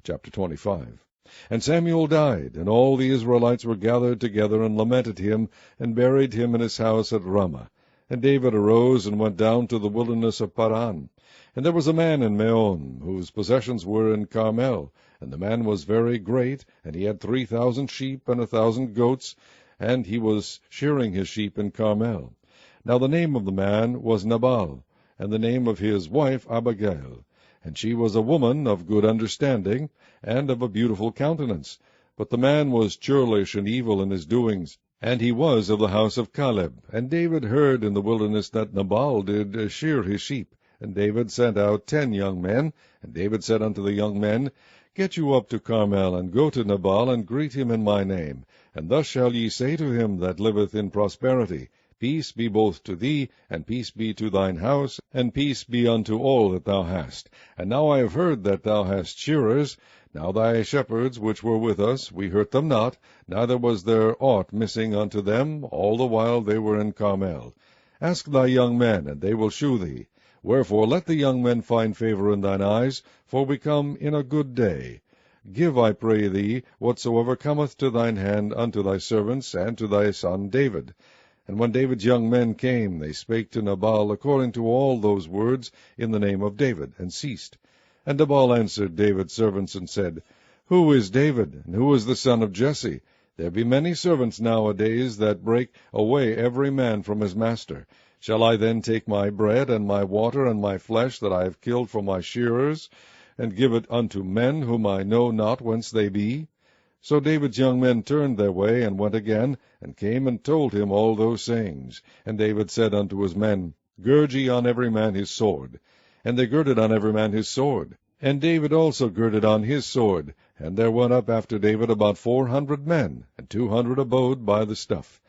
Chapter 25. And Samuel died, and all the Israelites were gathered together, and lamented him, and buried him in his house at Ramah. And David arose, and went down to the wilderness of Paran. And there was a man in Meon, whose possessions were in Carmel. And the man was very great, and he had 3,000 sheep, and 1,000 goats, and he was shearing his sheep in Carmel. Now the name of the man was Nabal, and the name of his wife Abigail. And she was a woman of good understanding, and of a beautiful countenance. But the man was churlish and evil in his doings, and he was of the house of Caleb. And David heard in the wilderness that Nabal did shear his sheep. And David sent out 10 young men. And David said unto the young men, Get you up to Carmel, and go to Nabal, and greet him in my name. And thus shall ye say to him that liveth in prosperity, Peace be both to thee, and peace be to thine house, and peace be unto all that thou hast. And now I have heard that thou hast shearers. Now thy shepherds which were with us, we hurt them not, neither was there aught missing unto them, all the while they were in Carmel. Ask thy young men, and they will shew thee. Wherefore let the young men find favor in thine eyes, for we come in a good day. Give, I pray thee, whatsoever cometh to thine hand unto thy servants, and to thy son David. And when David's young men came, they spake to Nabal according to all those words in the name of David, and ceased. And Nabal answered David's servants, and said, Who is David, and who is the son of Jesse? There be many servants nowadays that break away every man from his master. Shall I then take my bread, and my water, and my flesh that I have killed for my shearers, and give it unto men whom I know not whence they be? So David's young men turned their way, and went again, and came and told him all those sayings. And David said unto his men, Gird ye on every man his sword. And they girded on every man his sword. And David also girded on his sword. And there went up after David about 400 men, and 200 abode by the stuff.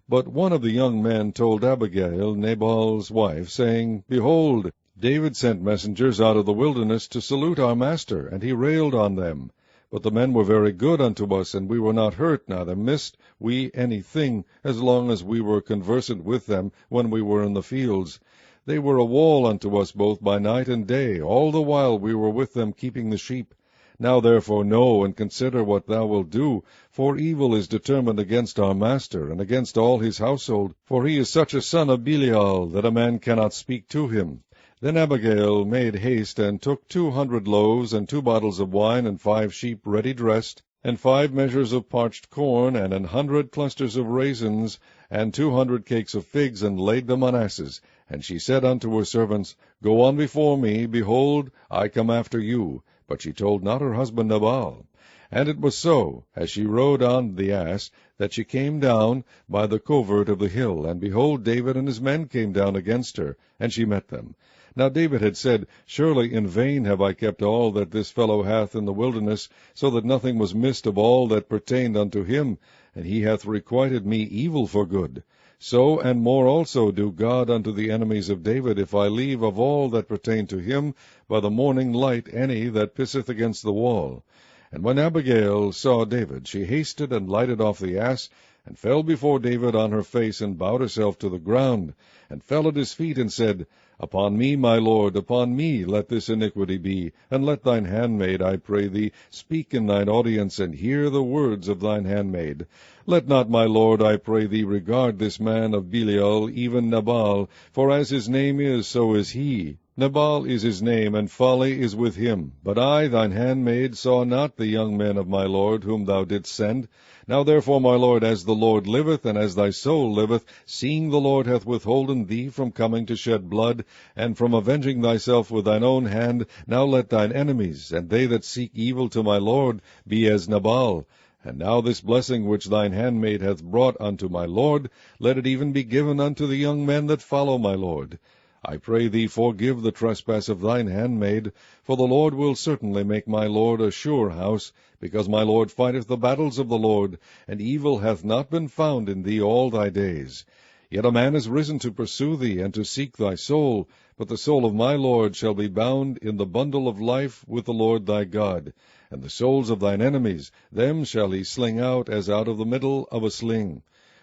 But one of the young men told Abigail, Nabal's wife, saying, Behold, David sent messengers out of the wilderness to salute our master, and he railed on them. But the men were very good unto us, and we were not hurt, neither missed we any thing, as long as we were conversant with them when we were in the fields. They were a wall unto us both by night and day, all the while we were with them keeping the sheep. Now therefore know and consider what thou wilt do, for evil is determined against our master, and against all his household, for he is such a son of Belial, that a man cannot speak to him. Then Abigail made haste, and took 200 loaves, and 2 bottles of wine, and 5 sheep ready dressed, and 5 measures of parched corn, and 100 clusters of raisins, and 200 cakes of figs, and laid them on asses. And she said unto her servants, Go on before me, behold, I come after you. But she told not her husband Nabal. And it was so, as she rode on the ass, that she came down by the covert of the hill, and behold, David and his men came down against her, and she met them. Now David had said, Surely in vain have I kept all that this fellow hath in the wilderness, so that nothing was missed of all that pertained unto him, and he hath requited me evil for good. So and more also do God unto the enemies of David, if I leave of all that pertain to him by the morning light any that pisseth against the wall. And when Abigail saw David, she hasted and lighted off the ass, and fell before David on her face, and bowed herself to the ground, and fell at his feet, and said, Upon me, my lord, upon me let this iniquity be, and let thine handmaid, I pray thee, speak in thine audience, and hear the words of thine handmaid. Let not my lord, I pray thee, regard this man of Belial, even Nabal, for as his name is, so is he. Nabal is his name, and folly is with him. But I, thine handmaid, saw not the young men of my lord, whom thou didst send. Now therefore, my lord, as the Lord liveth, and as thy soul liveth, seeing the Lord hath withholden thee from coming to shed blood, and from avenging thyself with thine own hand, now let thine enemies, and they that seek evil to my lord, be as Nabal. And now this blessing which thine handmaid hath brought unto my lord, let it even be given unto the young men that follow my lord. I pray thee, forgive the trespass of thine handmaid, for the Lord will certainly make my lord a sure house, because my lord fighteth the battles of the Lord, and evil hath not been found in thee all thy days. Yet a man is risen to pursue thee, and to seek thy soul, but the soul of my lord shall be bound in the bundle of life with the Lord thy God. And the souls of thine enemies, them shall he sling out as out of the middle of a sling.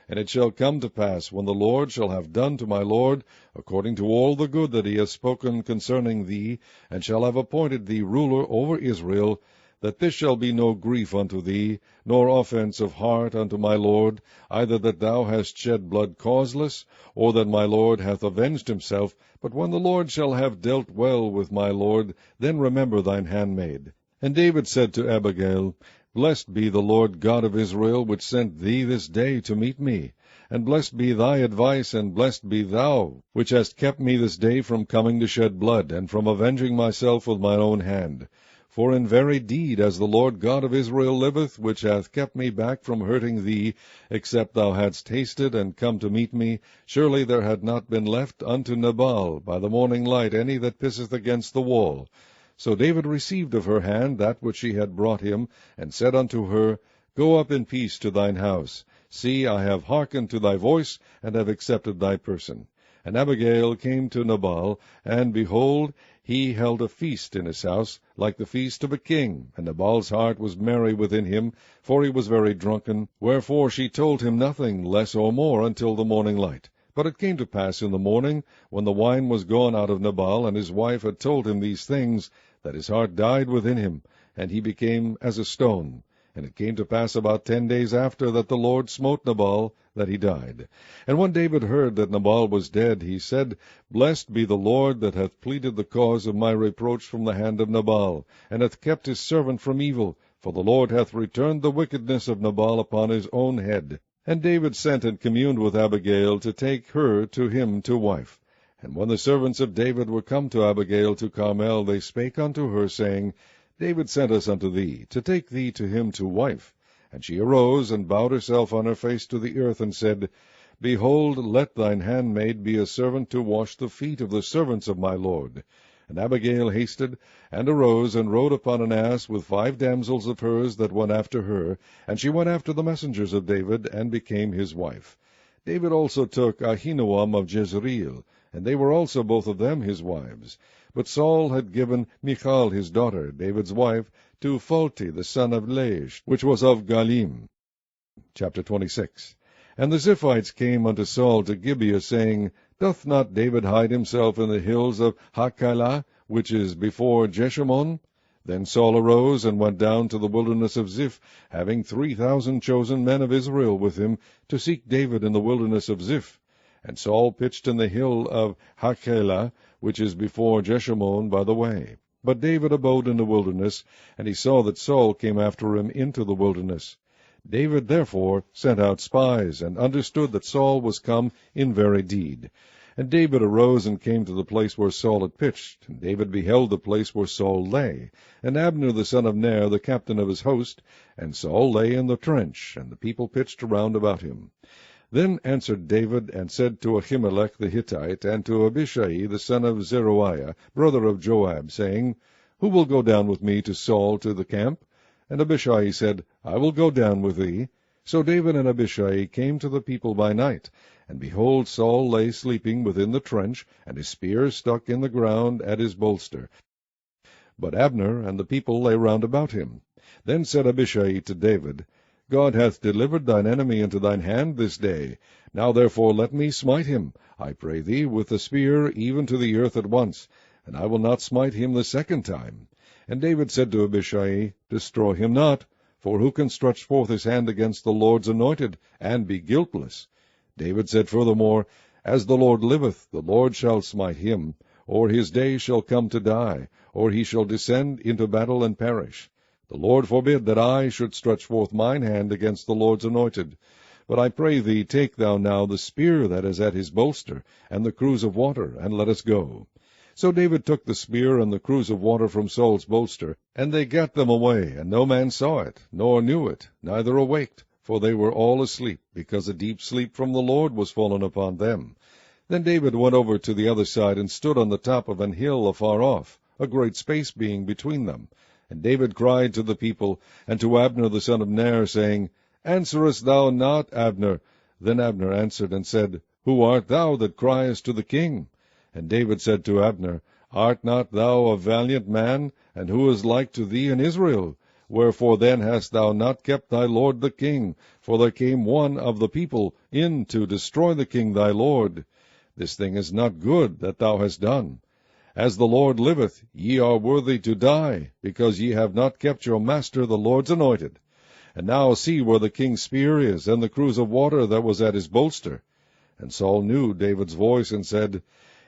And it shall come to pass, when the Lord shall have done to my lord, according to all the good that he hath spoken concerning thee, and shall have appointed thee ruler over Israel, that this shall be no grief unto thee, nor offence of heart unto my lord, either that thou hast shed blood causeless, or that my lord hath avenged himself. But when the Lord shall have dealt well with my lord, then remember thine handmaid. And David said to Abigail, Blessed be the Lord God of Israel, which sent thee this day to meet me. And blessed be thy advice, and blessed be thou, which hast kept me this day from coming to shed blood, and from avenging myself with mine own hand. For in very deed, as the Lord God of Israel liveth, which hath kept me back from hurting thee, except thou hadst hasted and come to meet me, surely there had not been left unto Nabal by the morning light any that pisseth against the wall. So David received of her hand that which she had brought him, and said unto her, Go up in peace to thine house. See, I have hearkened to thy voice, and have accepted thy person. And Abigail came to Nabal, and behold, he held a feast in his house, like the feast of a king. And Nabal's heart was merry within him, for he was very drunken. Wherefore she told him nothing less or more until the morning light. But it came to pass in the morning, when the wine was gone out of Nabal, and his wife had told him these things, that his heart died within him, and he became as a stone. And it came to pass about 10 days after that the Lord smote Nabal, that he died. And when David heard that Nabal was dead, he said, Blessed be the Lord, that hath pleaded the cause of my reproach from the hand of Nabal, and hath kept his servant from evil, for the Lord hath returned the wickedness of Nabal upon his own head. And David sent and communed with Abigail to take her to him to wife. And when the servants of David were come to Abigail to Carmel, they spake unto her, saying, David sent us unto thee, to take thee to him to wife. And she arose, and bowed herself on her face to the earth, and said, Behold, let thine handmaid be a servant to wash the feet of the servants of my lord. And Abigail hasted, and arose, and rode upon an ass with 5 damsels of hers that went after her, and she went after the messengers of David, and became his wife. David also took Ahinoam of Jezreel, and they were also both of them his wives. But Saul had given Michal his daughter, David's wife, to Phalti the son of Laish, which was of Galim. Chapter 26. And the Ziphites came unto Saul to Gibeah, saying, Doth not David hide himself in the hills of Hachilah, which is before Jeshimon? Then Saul arose, and went down to the wilderness of Ziph, having 3,000 chosen men of Israel with him, to seek David in the wilderness of Ziph. And Saul pitched in the hill of Hachilah, which is before Jeshimon by the way. But David abode in the wilderness, and he saw that Saul came after him into the wilderness. David therefore sent out spies, and understood that Saul was come in very deed. And David arose and came to the place where Saul had pitched. And David beheld the place where Saul lay, and Abner the son of Ner, the captain of his host. And Saul lay in the trench, and the people pitched around about him. Then answered David, and said to Ahimelech the Hittite, and to Abishai the son of Zeruiah, brother of Joab, saying, Who will go down with me to Saul to the camp? And Abishai said, I will go down with thee. So David and Abishai came to the people by night. And behold, Saul lay sleeping within the trench, and his spear stuck in the ground at his bolster. But Abner and the people lay round about him. Then said Abishai to David, God hath delivered thine enemy into thine hand this day. Now therefore let me smite him, I pray thee, with the spear, even to the earth at once, and I will not smite him the second time. And David said to Abishai, Destroy him not, for who can stretch forth his hand against the Lord's anointed, and be guiltless? David said furthermore, As the Lord liveth, the Lord shall smite him, or his day shall come to die, or he shall descend into battle and perish. The Lord forbid that I should stretch forth mine hand against the Lord's anointed. But I pray thee, take thou now the spear that is at his bolster, and the cruse of water, and let us go. So David took the spear and the cruse of water from Saul's bolster, and they gat them away, and no man saw it, nor knew it, neither awaked, for they were all asleep, because a deep sleep from the Lord was fallen upon them. Then David went over to the other side, and stood on the top of an hill afar off, a great space being between them. And David cried to the people, and to Abner the son of Ner, saying, Answerest thou not, Abner? Then Abner answered and said, Who art thou that criest to the king? And David said to Abner, Art not thou a valiant man? And who is like to thee in Israel? Wherefore then hast thou not kept thy lord the king? For there came one of the people in to destroy the king thy lord. This thing is not good that thou hast done. As the Lord liveth, ye are worthy to die, because ye have not kept your master the Lord's anointed. And now see where the king's spear is, and the cruse of water that was at his bolster. And Saul knew David's voice, and said,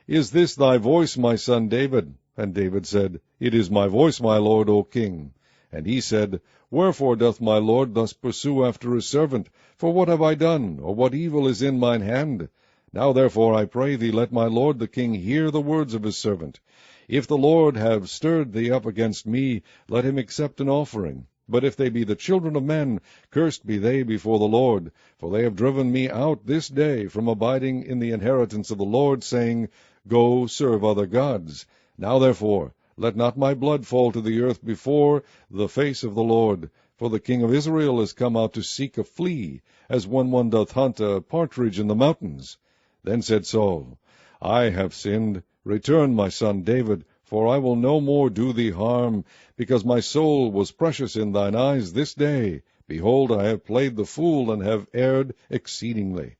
Is this thy voice, my son David? And David said, It is my voice, my lord, O king. And he said, Wherefore doth my lord thus pursue after his servant? For what have I done, or what evil is in mine hand? Now therefore, I pray thee, let my lord the king hear the words of his servant. If the Lord have stirred thee up against me, let him accept an offering. But if they be the children of men, cursed be they before the Lord. For they have driven me out this day from abiding in the inheritance of the Lord, saying, Go, serve other gods. Now therefore, let not my blood fall to the earth before the face of the Lord. For the king of Israel is come out to seek a flea, as when one doth hunt a partridge in the mountains. Then said Saul, I have sinned. Return, my son David, for I will no more do thee harm, because my soul was precious in thine eyes this day. Behold, I have played the fool, and have erred exceedingly.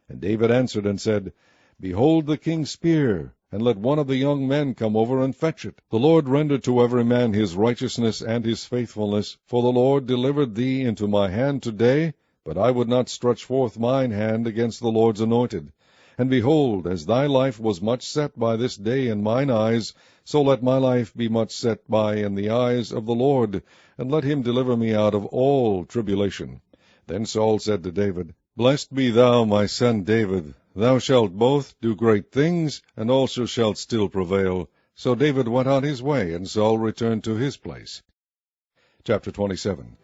And David answered and said, Behold the king's spear, and let one of the young men come over and fetch it. The Lord render to every man his righteousness and his faithfulness, for the Lord delivered thee into my hand today, but I would not stretch forth mine hand against the Lord's anointed. And behold, as thy life was much set by this day in mine eyes, so let my life be much set by in the eyes of the Lord, and let him deliver me out of all tribulation. Then Saul said to David, Blessed be thou, my son David. Thou shalt both do great things, and also shalt still prevail. So David went on his way, and Saul returned to his place. Chapter 27.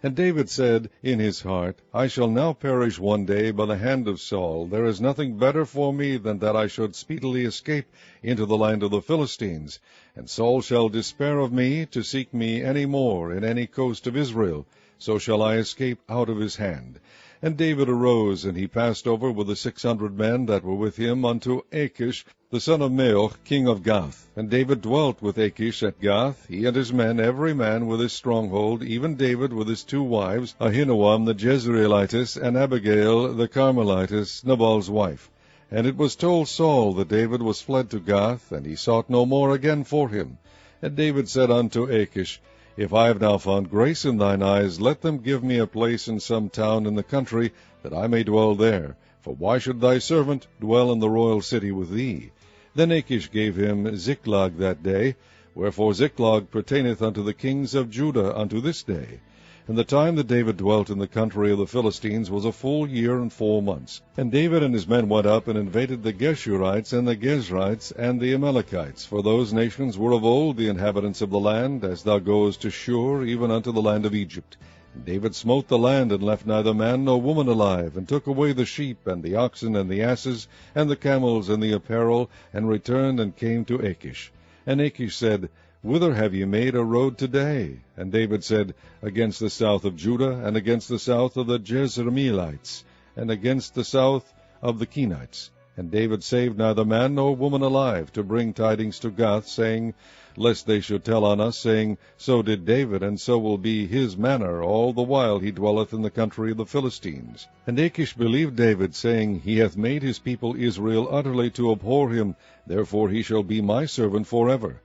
And David said in his heart, I shall now perish one day by the hand of Saul. There is nothing better for me than that I should speedily escape into the land of the Philistines. And Saul shall despair of me to seek me any more in any coast of Israel. So shall I escape out of his hand. And David arose, and he passed over with the 600 men that were with him unto Achish, the son of Maoch, king of Gath. And David dwelt with Achish at Gath, he and his men, every man with his stronghold, even David with his 2 wives, Ahinoam the Jezreelitess, and Abigail the Carmelitess, Nabal's wife. And it was told Saul that David was fled to Gath, and he sought no more again for him. And David said unto Achish, If I have now found grace in thine eyes, let them give me a place in some town in the country, that I may dwell there. For why should thy servant dwell in the royal city with thee? Then Achish gave him Ziklag that day, wherefore Ziklag pertaineth unto the kings of Judah unto this day. And the time that David dwelt in the country of the Philistines was a full year and 4 months. And David and his men went up and invaded the Geshurites and the Gezrites and the Amalekites, for those nations were of old the inhabitants of the land, as thou goest to Shur, even unto the land of Egypt. And David smote the land, and left neither man nor woman alive, and took away the sheep, and the oxen, and the asses, and the camels, and the apparel, and returned and came to Achish. And Achish said, Whither have ye made a road today? And David said, Against the south of Judah, and against the south of the Jezreelites, and against the south of the Kenites. And David saved neither man nor woman alive, to bring tidings to Gath, saying, Lest they should tell on us, saying, So did David, and so will be his manner all the while he dwelleth in the country of the Philistines. And Achish believed David, saying, He hath made his people Israel utterly to abhor him, therefore he shall be my servant forever.